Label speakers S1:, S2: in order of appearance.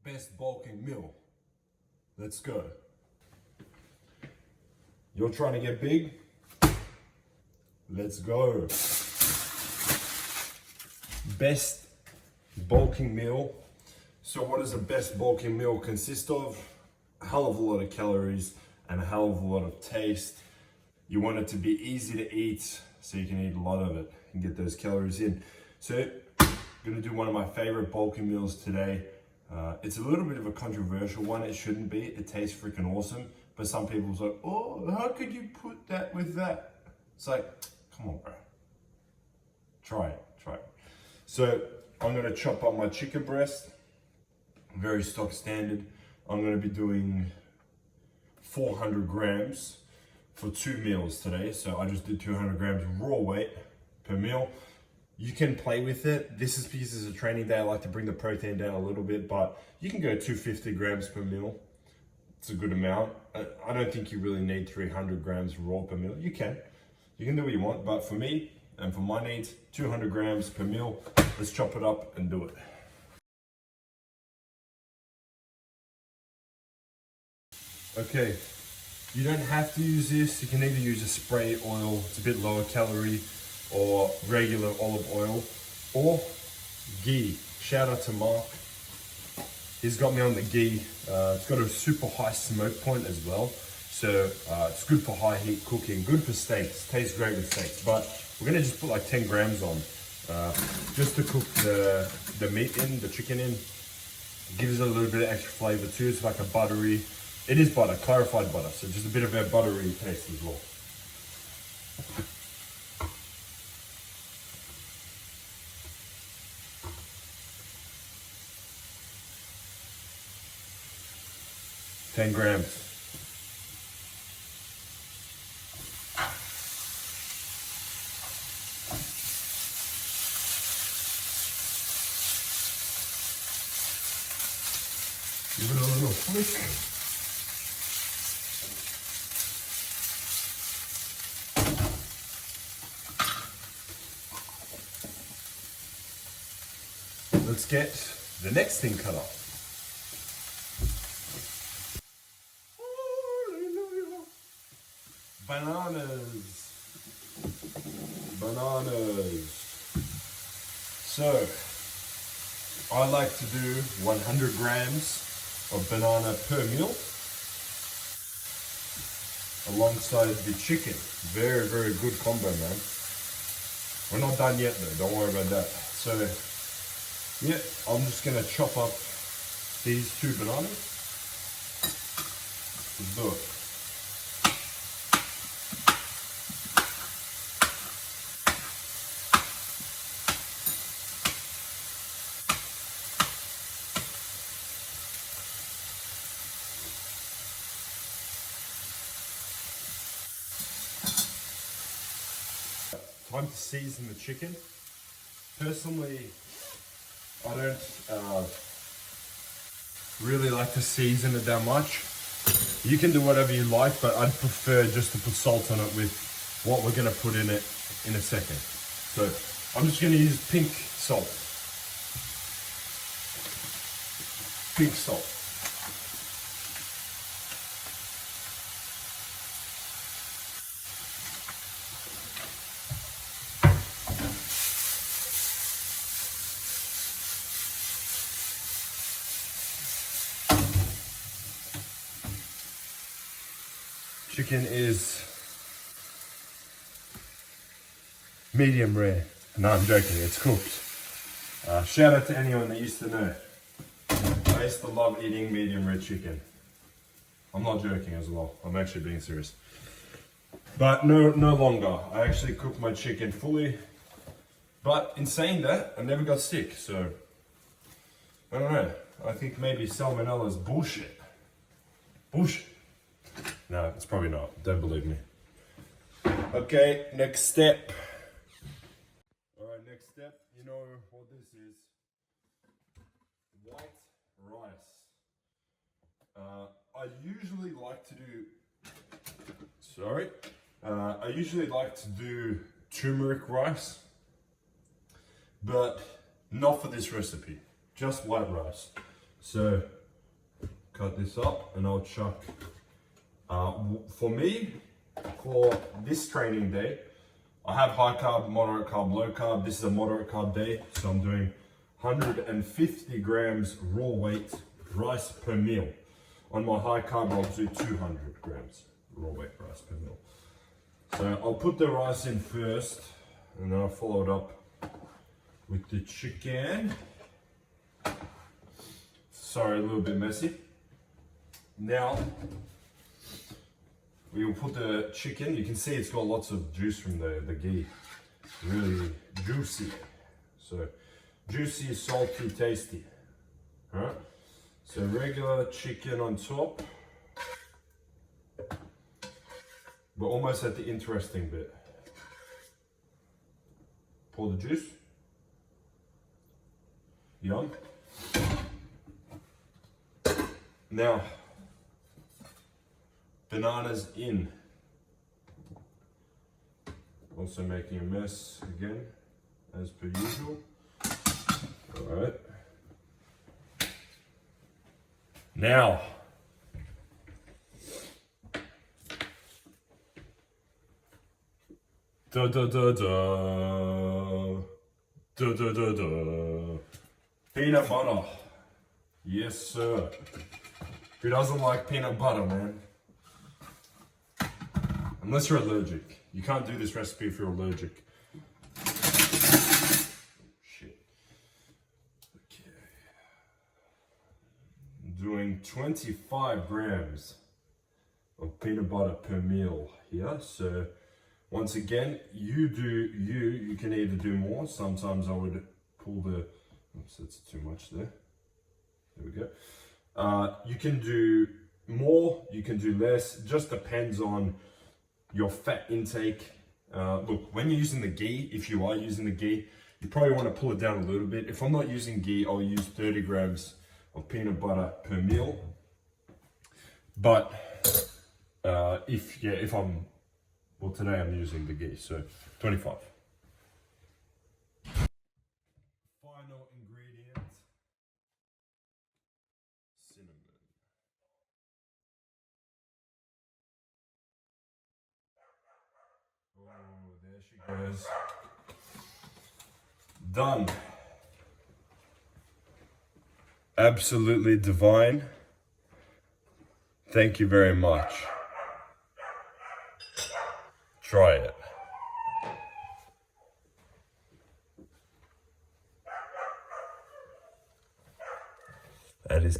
S1: best bulking meal. Let's go. You're trying to get big? Let's go. Best bulking meal. So what does a best bulking meal consist of? A hell of a lot of calories and a hell of a lot of taste. You want it to be easy to eat so you can eat a lot of it and get those calories in. So I'm gonna do one of my favorite bulking meals today. It's a little bit of a controversial one. It shouldn't be. It tastes freaking awesome. But some people's like, oh, how could you put that with that? It's like, come on, bro. Try it. So I'm gonna chop up my chicken breast. Very stock standard. I'm gonna be doing 400 grams for 2 meals today. So I just did 200 grams raw weight per meal. You can play with it. This is because it's a training day. I like to bring the protein down a little bit, but you can go 250 grams per meal. It's a good amount. I don't think you really need 300 grams raw per meal. You can do what you want, but for me and for my needs, 200 grams per meal. Let's chop it up and do it. Okay, you don't have to use this. You can either use a spray oil, it's a bit lower calorie, or regular olive oil, or ghee. Shout out to Mark. He's got me on the ghee. It's got a super high smoke point as well. So it's good for high heat cooking, good for steaks, tastes great with steaks. But we're gonna just put like 10 grams on, just to cook the meat in, the chicken in. It gives it a little bit of extra flavor too. It's like a buttery, it is butter, clarified butter. So just a bit of a buttery taste as well. $10 grams. Give it a little flick. Let's get the next thing cut up. Bananas. So, I like to do 100 grams of banana per meal alongside the chicken. Very, very good combo, man. We're not done yet though, don't worry about that. So, yeah, I'm just gonna chop up these 2 bananas. Let's do it. Time to season the chicken. Personally, I don't really like to season it that much. You can do whatever you like, but I'd prefer just to put salt on it with what we're gonna put in it in a second. So I'm just gonna use pink salt. Pink salt. Chicken is medium rare. No, I'm joking, it's cooked. Shout out to anyone that used to know. I used to love eating medium rare chicken. I'm not joking as well, I'm actually being serious. But no longer. I actually cook my chicken fully. But in saying that, I never got sick, so I don't know. I think maybe salmonella is bullshit. Bullshit. No, it's probably not. Don't believe me. Okay, next step. Alright, next step. You know what this is. White rice. I usually like to do turmeric rice, but not for this recipe. Just white rice. So cut this up and I'll chuck, for me, for this training day, I have high carb, moderate carb, low carb. This is a moderate carb day, so I'm doing 150 grams raw weight rice per meal. On my high carb, I'll do 200 grams raw weight rice per meal. So I'll put the rice in first, and then I'll follow it up with the chicken. Sorry, a little bit messy. Now, we will put the chicken. You can see it's got lots of juice from the ghee. Really juicy. So, juicy, salty, tasty. Alright? So, regular chicken on top. We're almost at the interesting bit. Pour the juice. Yum. Now, bananas in. Also making a mess again, as per usual. Alright. Now, da da da da da da da da. Peanut butter. Yes, sir. Who doesn't like peanut butter, man? Unless you're allergic. You can't do this recipe if you're allergic. Shit. Okay. I'm doing 25 grams of peanut butter per meal here. So once again, you can either do more. Sometimes I would pull the, oops, that's too much there. There we go. You can do more, you can do less. It just depends on your fat intake. Look, when you're using the ghee, if you are using the ghee, you probably want to pull it down a little bit. If I'm not using ghee, I'll use 30 grams of peanut butter per meal. But if I'm, well, today I'm using the ghee, so 25. Final ingredient, cinnamon. Oh, there she goes. Done. Absolutely divine. Thank you very much. Try it. That is